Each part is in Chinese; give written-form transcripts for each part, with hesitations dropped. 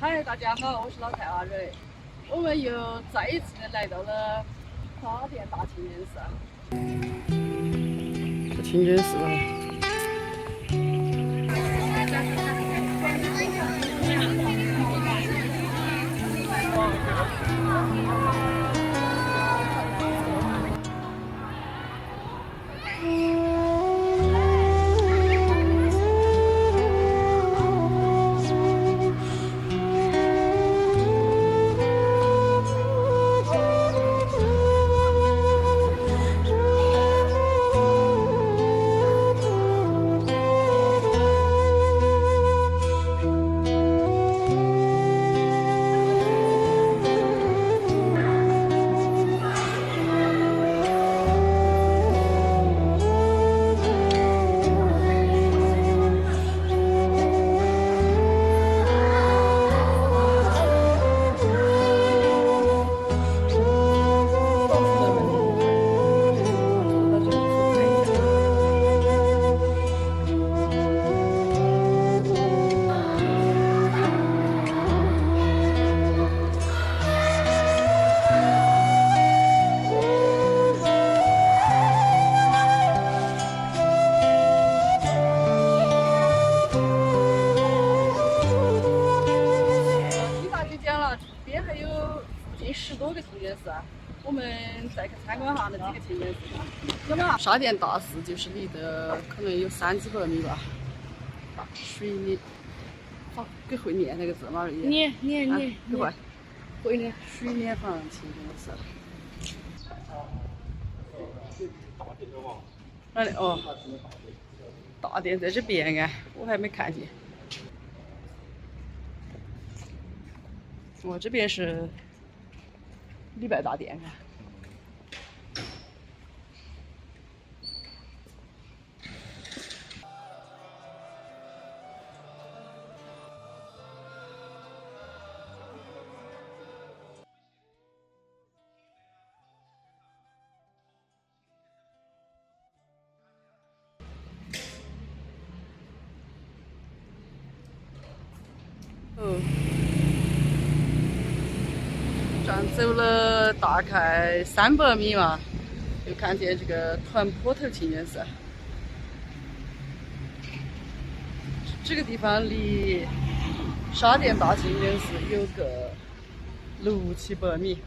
嗨，大家好，我是老太阿蕊。我们又再一次的来到了花店大清真寺。这清真寺，10多个清真寺，我们再去参观下那几个清真寺。那么沙甸大寺就是离得可能有3几百米吧，水里。好，给会念那个字嘛？念，给会。会念水面房清真寺。哪里？哦，大殿在这边啊，我还没看见。我这边是礼拜大殿啊。这样走了大概300米嘛，就看见这个团坡头清真寺。这个地方离沙甸大清真寺有个6、7百米。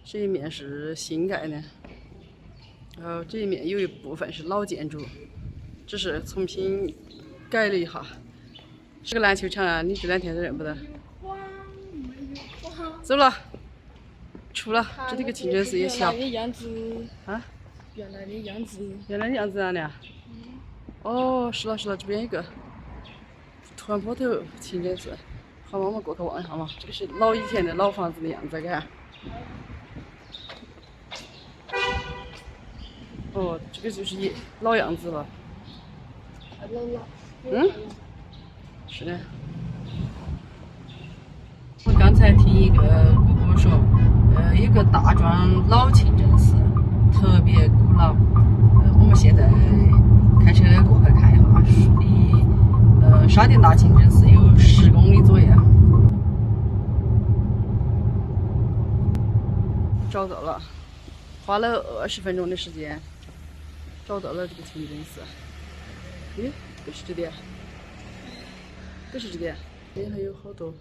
这一面是新盖的，然后这一面有一部分是老建筑，只是重新改了一下。是个篮球场啊，你这2天都认不得。走了，出了，这里个清真寺也小。原来的样子啊？原来的样子。原来的样子哪里啊？哦，是了，这边有个团坡头清真寺。好，我们过去望一下嘛。这个是以前的老房子的样子，看。哦，这个就是老样子了。嗯，是的。我刚才听一个姑姑说，有个大庄老清真寺，特别古老。我们现在开车过去看一下，离沙甸大清真寺有10公里左右。找到了，花了20分钟的时间，找到了这个清真寺。咦，就是这点，就是这点，这边还有好多。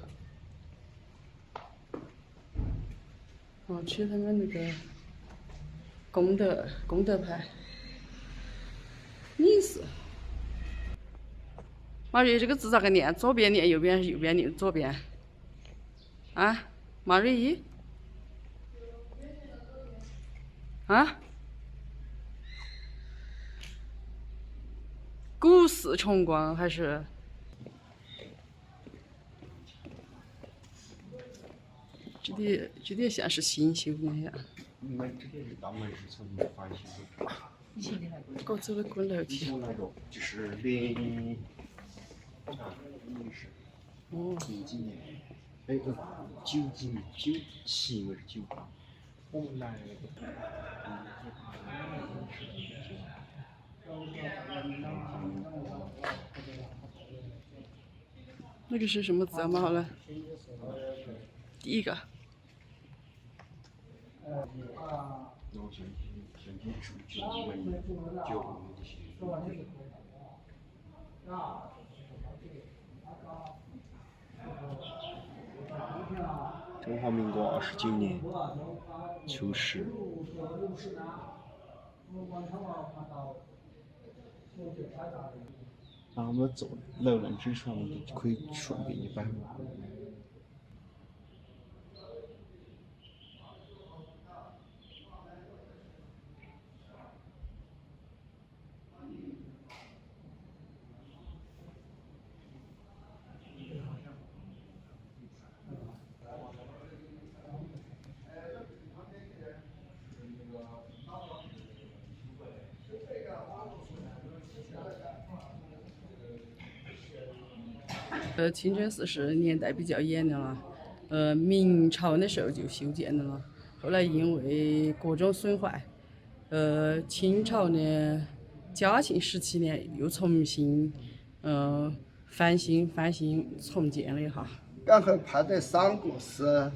哦，取他们那个功德牌。你是马瑞，这个字咋个念？左边念右边，还是右边念左边？啊，马瑞一。啊？古寺重光还是？这里像是新修的呀。门这边是大门是重新翻新的。以前的那个。搞走了滚楼梯。就是零哦。几年？哎，9几年？97应该是98。我们来。那个是什么字啊？好了，第一个。然后像地主9这些。中华民国29年秋实。然后我们做楼兰纸船，我们可以顺便一摆。清真寺是年代比较远的了，明朝的时候就修建的了，后来因为各种损坏，清朝呢嘉庆17年又重新翻新重建了一下。然后拍的三个是，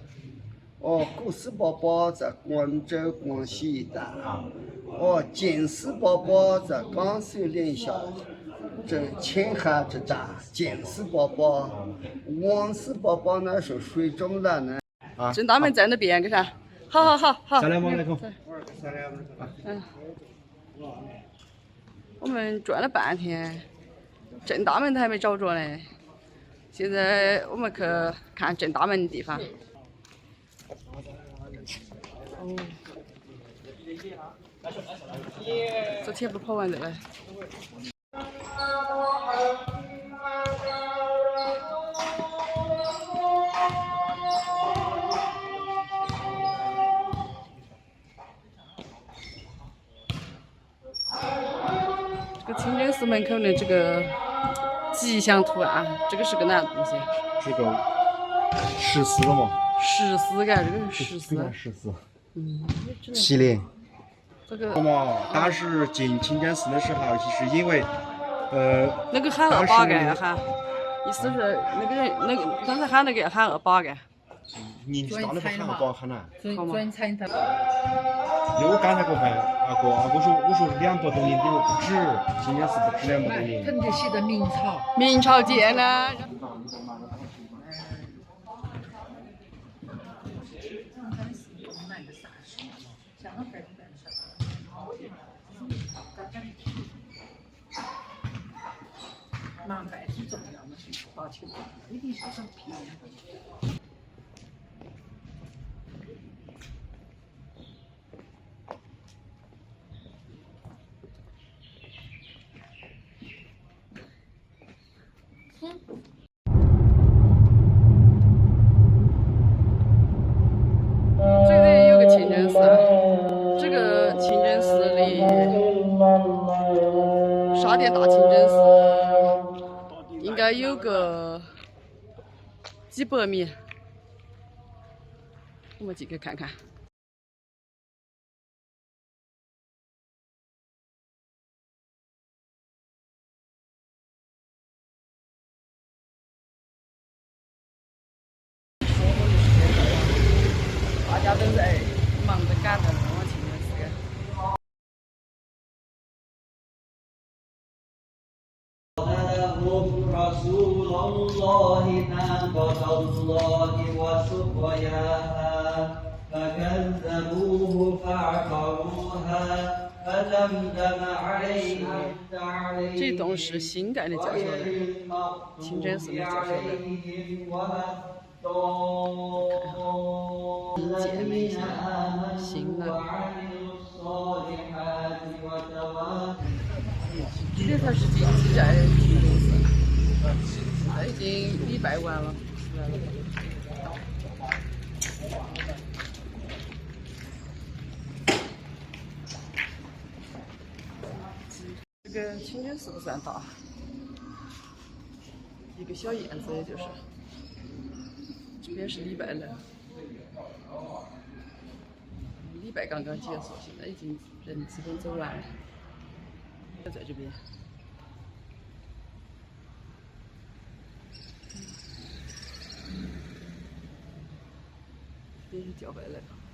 古斯伯伯在广州、广西一带，建斯伯伯在甘肃临夏。这青海之战，建斯伯伯，王斯伯伯那是水中来呢。郑大门在那边，给啥？好。再来往那个。我们转了半天，郑大门都还没找着呢。现在我们去看郑大门的地方。昨天不跑完的嘞。这个清真寺门口的这个吉祥图案，这个是个哪样东西？这个石狮嘛。石狮感，这个是石狮。石狮。洗脸。这个。当时进清真寺的时候，就是因为那个喊200干喊，意思是那个人刚才喊那个喊200干。你知道那个喊200喊哪？转餐台。因为我刚才给我问我说200多年的不止，清真寺不止200多年。肯定写的明朝建的。麻袋是重要的，花钱一定是很便宜的。这里有个清真寺，这个清真寺离沙甸大清真寺应该有个几百米，我们进去看看。大家都在忙着赶着往清真寺赶。رسول الله ناقة الله وسقياها فكذبوه فعقروها فدمدم عليهم 这栋是新盖的教学楼，清真寺的教学楼。建了一下新的。今天才是进去在清真寺，现在已经礼拜完了，出来了。这个清真寺不算大，一个小院子，也就是。这边是礼拜了，礼拜刚刚结束，现在已经人基本走完了。在这边。也是叫回来的。